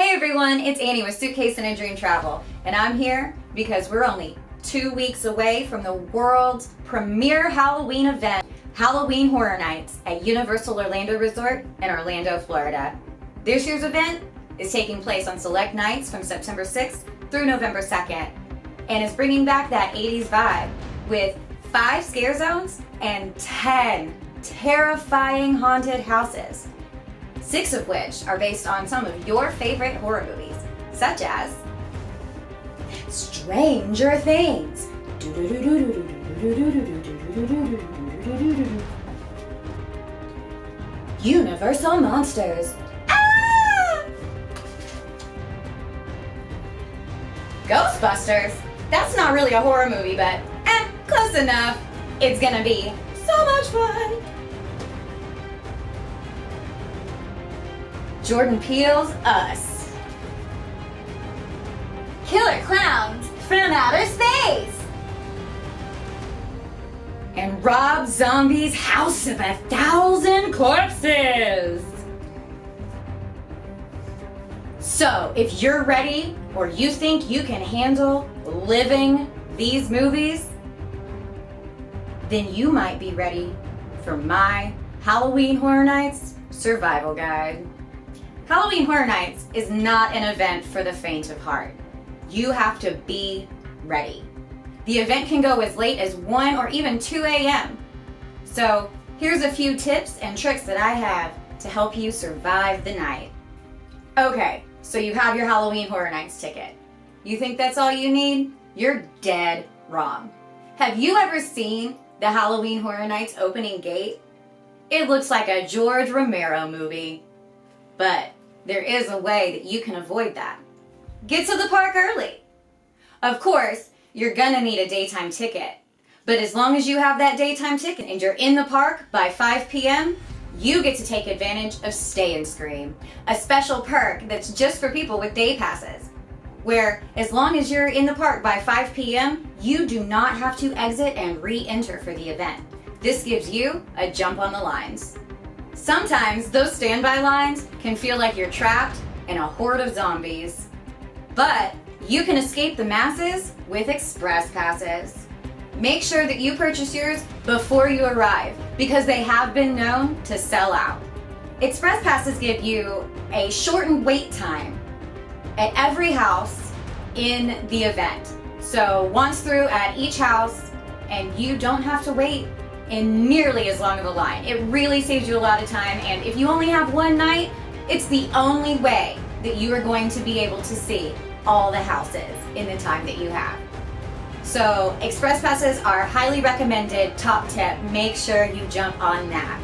Hey everyone, it's Annie with Suitcase and a Dream Travel, and I'm here because we're only 2 weeks away from the world's premier Halloween event, Halloween Horror Nights at Universal Orlando Resort in Orlando, Florida. This year's event is taking place on select nights from September 6th through November 2nd, and is bringing back that 80s vibe with 5 scare zones and 10 terrifying haunted houses. 6 of which are based on some of your favorite horror movies, such as Stranger Things, Universal Monsters, Ghostbusters. That's not really a horror movie, but close enough. It's gonna be so much fun. Jordan Peele's Us. Killer Clowns from Outer Space. And Rob Zombie's House of 1,000 Corpses. So, if you're ready or you think you can handle living these movies, then you might be ready for my Halloween Horror Nights Survival Guide. Halloween Horror Nights is not an event for the faint of heart. You have to be ready. The event can go as late as 1 or even 2 a.m. So here's a few tips and tricks that I have to help you survive the night. Okay, so you have your Halloween Horror Nights ticket. You think that's all you need? You're dead wrong. Have you ever seen the Halloween Horror Nights opening gate? It looks like a George Romero movie. But there is a way that you can avoid that. Get to the park early. Of course, you're gonna need a daytime ticket. But as long as you have that daytime ticket and you're in the park by 5 p.m., you get to take advantage of Stay and Scream, a special perk that's just for people with day passes, where as long as you're in the park by 5 p.m., you do not have to exit and re-enter for the event. This gives you a jump on the lines. Sometimes those standby lines can feel like you're trapped in a horde of zombies. But you can escape the masses with express passes. Make sure that you purchase yours before you arrive because they have been known to sell out. Express passes give you a shortened wait time at every house in the event. So once through at each house, and you don't have to wait in nearly as long of a line. It really saves you a lot of time, and if you only have one night, it's the only way that you are going to be able to see all the houses in the time that you have. So express passes are highly recommended. Top tip, make sure you jump on that.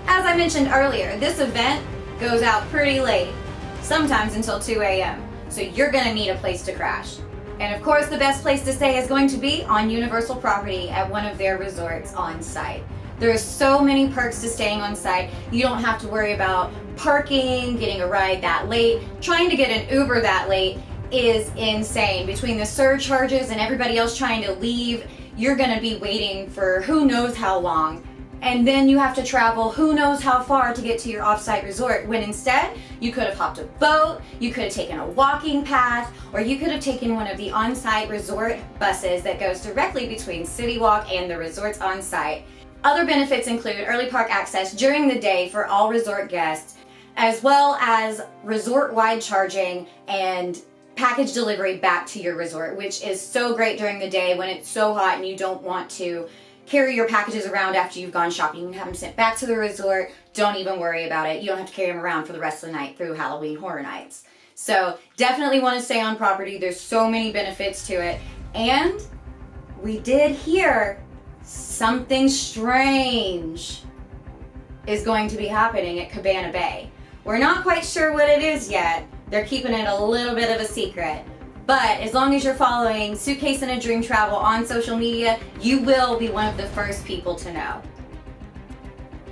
As I mentioned earlier, this event goes out pretty late, sometimes until 2 a.m. So you're gonna need a place to crash. And of course, the best place to stay is going to be on Universal property at one of their resorts on site. There are so many perks to staying on site. You don't have to worry about parking, getting a ride that late. Trying to get an Uber that late is insane. Between the surcharges and everybody else trying to leave, you're gonna be waiting for who knows how long. And then you have to travel who knows how far to get to your off-site resort, when instead you could have hopped a boat, you could have taken a walking path, or you could have taken one of the on-site resort buses that goes directly between City Walk and the resorts on site. Other benefits include early park access during the day for all resort guests, as well as resort-wide charging and package delivery back to your resort, which is so great during the day when it's so hot and you don't want to carry your packages around after you've gone shopping. You can have them sent back to the resort. Don't even worry about it. You don't have to carry them around for the rest of the night through Halloween Horror Nights. So definitely want to stay on property. There's so many benefits to it. And we did hear something strange is going to be happening at Cabana Bay. We're not quite sure what it is yet. They're keeping it a little bit of a secret. But as long as you're following Suitcase and a Dream Travel on social media, you will be one of the first people to know.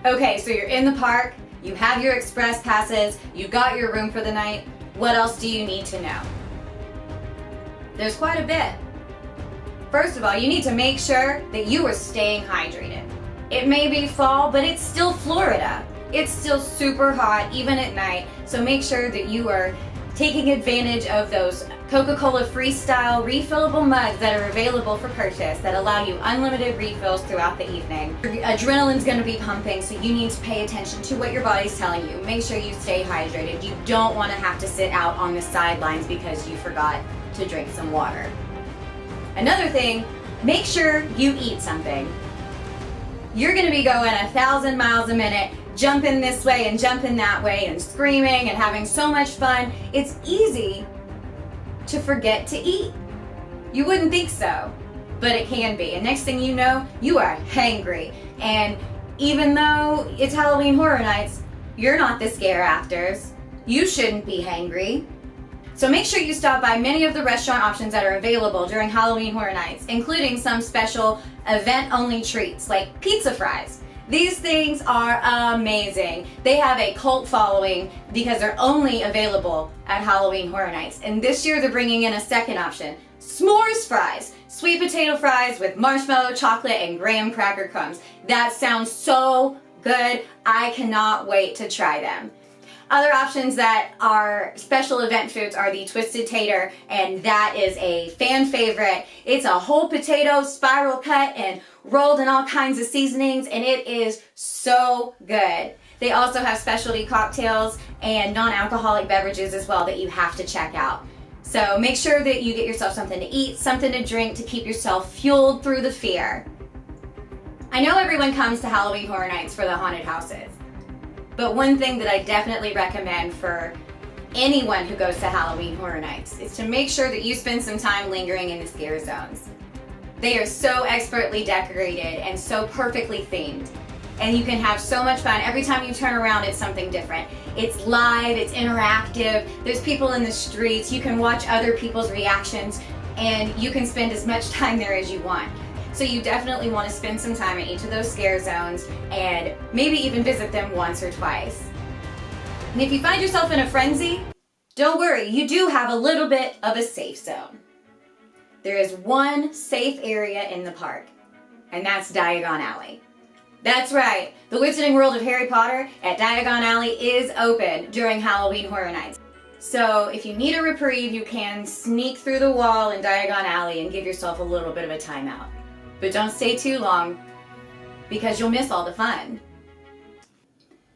Okay, so you're in the park, you have your express passes, you got your room for the night. What else do you need to know? There's quite a bit. First of all, you need to make sure that you are staying hydrated. It may be fall, but it's still Florida. It's still super hot, even at night, so make sure that you are taking advantage of those Coca-Cola Freestyle refillable mugs that are available for purchase that allow you unlimited refills throughout the evening. Your adrenaline's going to be pumping, so you need to pay attention to what your body's telling you. Make sure you stay hydrated. You don't want to have to sit out on the sidelines because you forgot to drink some water. Another thing, make sure you eat something. You're going to be going 1,000 miles a minute, jumping this way and jumping that way and screaming and having so much fun. It's easy to forget to eat. You wouldn't think so, but it can be. And next thing you know, you are hangry. And even though it's Halloween Horror Nights, you're not the scare actors. You shouldn't be hangry. So make sure you stop by many of the restaurant options that are available during Halloween Horror Nights, including some special event-only treats like pizza fries. These things are amazing. They have a cult following because they're only available at Halloween Horror Nights. And this year they're bringing in a second option, s'mores fries. Sweet potato fries with marshmallow, chocolate, and graham cracker crumbs. That sounds so good. I cannot wait to try them. Other options that are special event foods are the Twisted Tater, and that is a fan favorite. It's a whole potato, spiral cut, and rolled in all kinds of seasonings, and it is so good. They also have specialty cocktails and non-alcoholic beverages as well that you have to check out. So make sure that you get yourself something to eat, something to drink to keep yourself fueled through the fear. I know everyone comes to Halloween Horror Nights for the haunted houses. But one thing that I definitely recommend for anyone who goes to Halloween Horror Nights is to make sure that you spend some time lingering in the scare zones. They are so expertly decorated and so perfectly themed. And you can have so much fun. Every time you turn around, it's something different. It's live, it's interactive, there's people in the streets, you can watch other people's reactions, and you can spend as much time there as you want. So you definitely want to spend some time in each of those scare zones and maybe even visit them once or twice. And if you find yourself in a frenzy, don't worry, you do have a little bit of a safe zone. There is one safe area in the park, and that's Diagon Alley. That's right, the Wizarding World of Harry Potter at Diagon Alley is open during Halloween Horror Nights. So if you need a reprieve, you can sneak through the wall in Diagon Alley and give yourself a little bit of a timeout. But don't stay too long, because you'll miss all the fun.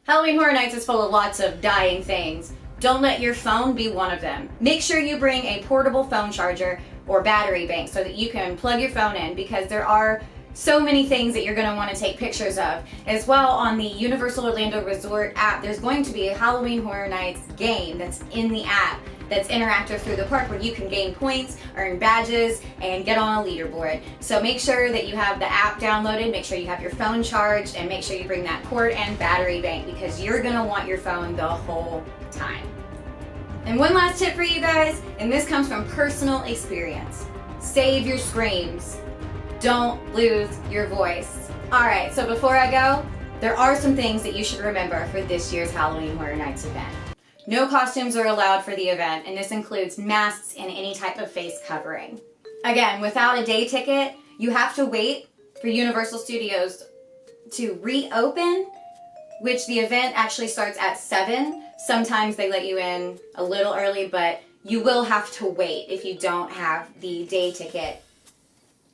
Halloween Horror Nights is full of lots of dying things. Don't let your phone be one of them. Make sure you bring a portable phone charger or battery bank so that you can plug your phone in, because there are so many things that you're going to want to take pictures of. As well, on the Universal Orlando Resort app, there's going to be a Halloween Horror Nights game that's in the app that's interactive through the park, where you can gain points, earn badges, and get on a leaderboard. So make sure that you have the app downloaded, make sure you have your phone charged, and make sure you bring that cord and battery bank, because you're gonna want your phone the whole time. And one last tip for you guys, and this comes from personal experience. Save your screams. Don't lose your voice. Alright, so before I go, there are some things that you should remember for this year's Halloween Horror Nights event. No costumes are allowed for the event, and this includes masks and any type of face covering. Again, without a day ticket, you have to wait for Universal Studios to reopen, which the event actually starts at 7. Sometimes they let you in a little early, but you will have to wait if you don't have the day ticket.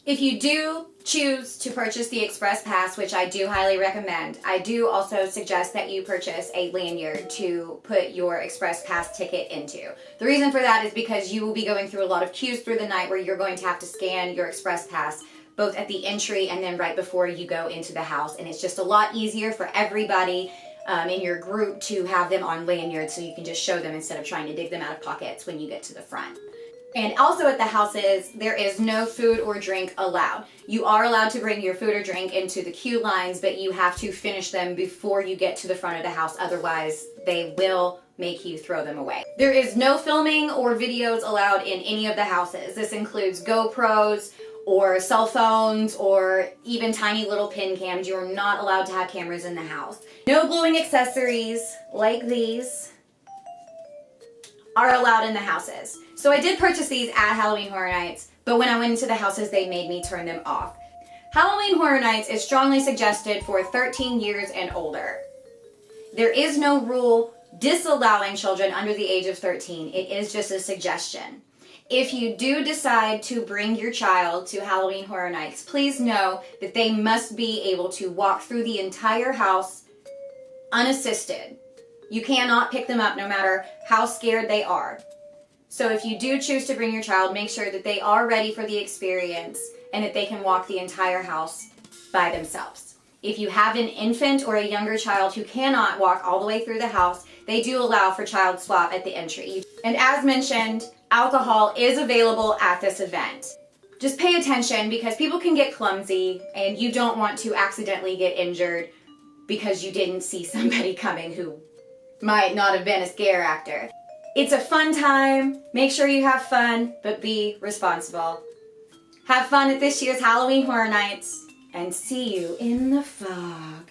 If you do choose to purchase the Express Pass, which I do highly recommend, I do also suggest that you purchase a lanyard to put your Express Pass ticket into. The reason for that is because you will be going through a lot of queues through the night where you're going to have to scan your Express Pass both at the entry and then right before you go into the house. And it's just a lot easier for everybody in your group to have them on lanyards, so you can just show them instead of trying to dig them out of pockets when you get to the front. And also at the houses, there is no food or drink allowed. You are allowed to bring your food or drink into the queue lines, but you have to finish them before you get to the front of the house. Otherwise, they will make you throw them away. There is no filming or videos allowed in any of the houses. This includes GoPros or cell phones or even tiny little pin cams. You are not allowed to have cameras in the house. No glowing accessories like these are allowed in the houses. So I did purchase these at Halloween Horror Nights, but when I went into the houses, they made me turn them off. Halloween Horror Nights is strongly suggested for 13 years and older. There is no rule disallowing children under the age of 13. It is just a suggestion. If you do decide to bring your child to Halloween Horror Nights, please know that they must be able to walk through the entire house unassisted. You cannot pick them up no matter how scared they are. So if you do choose to bring your child, make sure that they are ready for the experience and that they can walk the entire house by themselves. If you have an infant or a younger child who cannot walk all the way through the house, they do allow for child swap at the entry. And as mentioned, alcohol is available at this event. Just pay attention because people can get clumsy and you don't want to accidentally get injured because you didn't see somebody coming who might not have been a scare actor. It's a fun time. Make sure you have fun, but be responsible. Have fun at this year's Halloween Horror Nights, and see you in the fog.